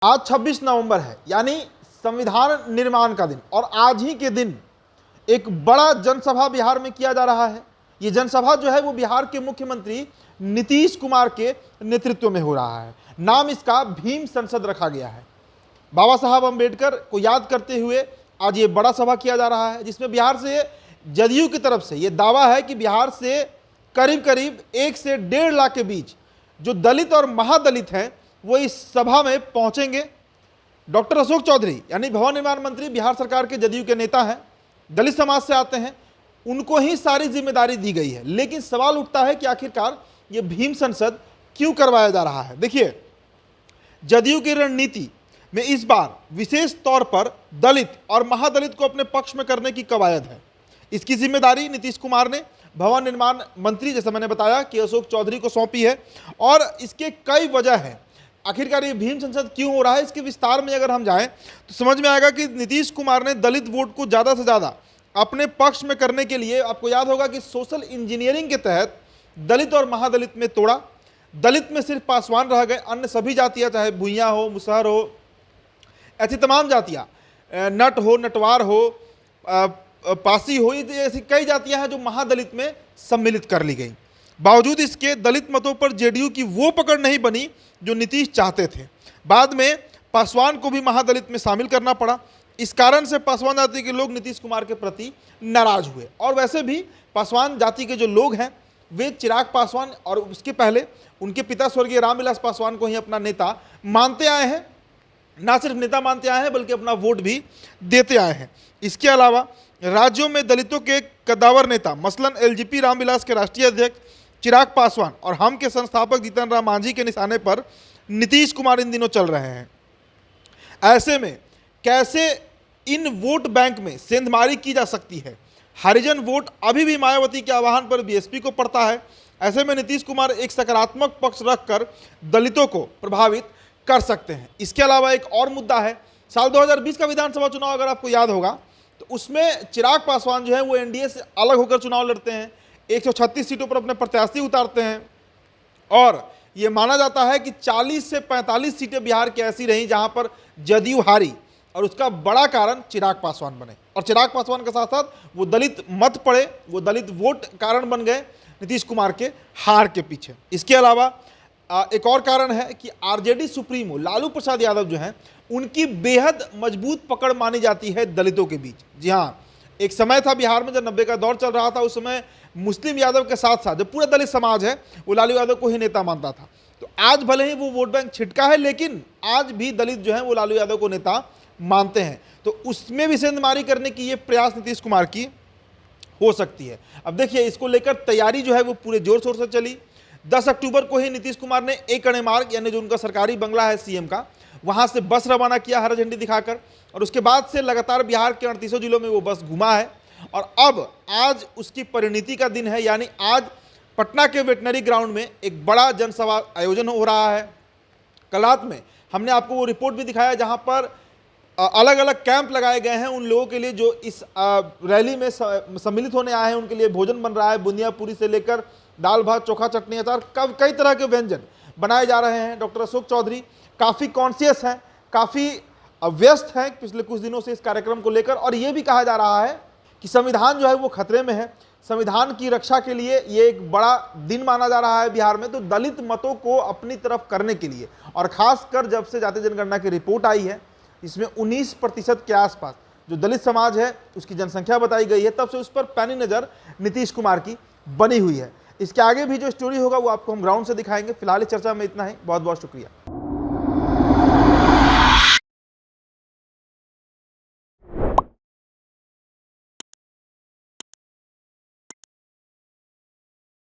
आज 26 नवंबर है, यानी संविधान निर्माण का दिन, और आज ही के दिन एक बड़ा जनसभा बिहार में किया जा रहा है। ये जनसभा जो है वो बिहार के मुख्यमंत्री नीतीश कुमार के नेतृत्व में हो रहा है। नाम इसका भीम संसद रखा गया है। बाबा साहब अम्बेडकर को याद करते हुए आज ये बड़ा सभा किया जा रहा है, जिसमें बिहार से जदयू की तरफ से ये दावा है कि बिहार से करीब करीब 1 से 1.5 लाख के बीच जो दलित और महादलित हैं वो इस सभा में पहुंचेंगे। डॉक्टर अशोक चौधरी यानी भवन निर्माण मंत्री बिहार सरकार के जदयू के नेता हैं, दलित समाज से आते हैं, उनको ही सारी जिम्मेदारी दी गई है। लेकिन सवाल उठता है कि आखिरकार ये भीम संसद क्यों करवाया जा रहा है। देखिए, जदयू की रणनीति में इस बार विशेष तौर पर दलित और महादलित को अपने पक्ष में करने की कवायद है। इसकी जिम्मेदारी नीतीश कुमार ने भवन निर्माण मंत्री, जैसे मैंने बताया, कि अशोक चौधरी को सौंपी है, और इसके कई वजह हैं। आखिरकार ये भीम संसद क्यों हो रहा है, इसके विस्तार में अगर हम जाएं तो समझ में आएगा कि नीतीश कुमार ने दलित वोट को ज़्यादा से ज़्यादा अपने पक्ष में करने के लिए, आपको याद होगा कि सोशल इंजीनियरिंग के तहत दलित और महादलित में तोड़ा। दलित में सिर्फ पासवान रह गए, अन्य सभी जातियाँ, चाहे भुइयाँ हो, मुसहर हो, ऐसी तमाम जातियाँ, नट हो, नटवार हो, पासी हो, ये ऐसी कई जातियाँ हैं जो महादलित में सम्मिलित कर ली गई। बावजूद इसके दलित मतों पर जेडीयू की वो पकड़ नहीं बनी जो नीतीश चाहते थे। बाद में पासवान को भी महादलित में शामिल करना पड़ा। इस कारण से पासवान जाति के लोग नीतीश कुमार के प्रति नाराज हुए। और वैसे भी पासवान जाति के जो लोग हैं वे चिराग पासवान और उसके पहले उनके पिता स्वर्गीय रामविलास पासवान को ही अपना नेता मानते आए हैं। ना सिर्फ नेता मानते आए हैं बल्कि अपना वोट भी देते आए हैं। इसके अलावा राज्यों में दलितों के कद्दावर नेता, मसलन एलजेपी रामविलास के राष्ट्रीय अध्यक्ष चिराग पासवान और हम के संस्थापक जीतन राम मांझी के निशाने पर नीतीश कुमार इन दिनों चल रहे हैं। ऐसे में कैसे इन वोट बैंक में सेंधमारी की जा सकती है। हरिजन वोट अभी भी मायावती के आह्वान पर बीएसपी को पड़ता है। ऐसे में नीतीश कुमार एक सकारात्मक पक्ष रखकर दलितों को प्रभावित कर सकते हैं। इसके अलावा एक और मुद्दा है, साल 2020 का विधानसभा चुनाव अगर आपको याद होगा तो उसमें चिराग पासवान जो है वो एनडीए से अलग होकर चुनाव लड़ते हैं, 136 सीटों पर अपने प्रत्याशी उतारते हैं, और ये माना जाता है कि 40 से 45 सीटें बिहार की ऐसी रहीं जहां पर जदयू हारी, और उसका बड़ा कारण चिराग पासवान बने। और चिराग पासवान के साथ साथ वो दलित मत पड़े, वो दलित वोट कारण बन गए नीतीश कुमार के हार के पीछे। इसके अलावा एक और कारण है कि आरजेडी सुप्रीमो लालू प्रसाद यादव जो हैं उनकी बेहद मजबूत पकड़ मानी जाती है दलितों के बीच। जी हाँ, एक समय था बिहार में जब 90 का दौर चल रहा था, उस समय मुस्लिम यादव के साथ साथ जो पूरा दलित समाज है वो लालू यादव को ही नेता मानता था। तो आज भले ही वो वोट बैंक छिटका है, लेकिन आज भी दलित जो है वो लालू यादव को नेता मानते हैं। तो उसमें भी सेंधमारी करने की ये प्रयास नीतीश कुमार की हो सकती है। अब देखिए, इसको लेकर तैयारी जो है वो पूरे जोर शोर से चली। 10 अक्टूबर को ही नीतीश कुमार ने एक अणे मार्ग, यानी जो उनका सरकारी बंगला है सीएम का, वहां से बस रवाना किया हरा झंडी दिखाकर, और उसके बाद से लगातार बिहार के 38 जिलों में वो बस घुमा है। और अब आज उसकी परिणति का दिन है, यानी आज पटना के वेटनरी ग्राउंड में एक बड़ा जनसभा आयोजन हो रहा है। कल रात में हमने आपको वो रिपोर्ट भी दिखाया जहां पर अलग अलग कैंप लगाए गए हैं उन लोगों के लिए जो इस रैली में सम्मिलित होने आए हैं। उनके लिए भोजन बन रहा है, बुंदिया पूरी से लेकर दाल भात चोखा चटनी अचार, कई तरह के व्यंजन बनाए जा रहे हैं। डॉक्टर अशोक चौधरी काफ़ी कॉन्शियस हैं, काफ़ी व्यस्त हैं पिछले कुछ दिनों से इस कार्यक्रम को लेकर, और ये भी कहा जा रहा है कि संविधान जो है वो खतरे में है। संविधान की रक्षा के लिए ये एक बड़ा दिन माना जा रहा है बिहार में, तो दलित मतों को अपनी तरफ करने के लिए, और खासकर जब से जातीय जनगणना की रिपोर्ट आई है, इसमें 19% के आसपास जो दलित समाज है उसकी जनसंख्या बताई गई है, तब से उस पर पैनी नज़र नीतीश कुमार की बनी हुई है। इसके आगे भी जो स्टोरी होगा वो आपको हम ग्राउंड से दिखाएंगे। फिलहाल इस चर्चा में इतना ही। बहुत बहुत शुक्रिया।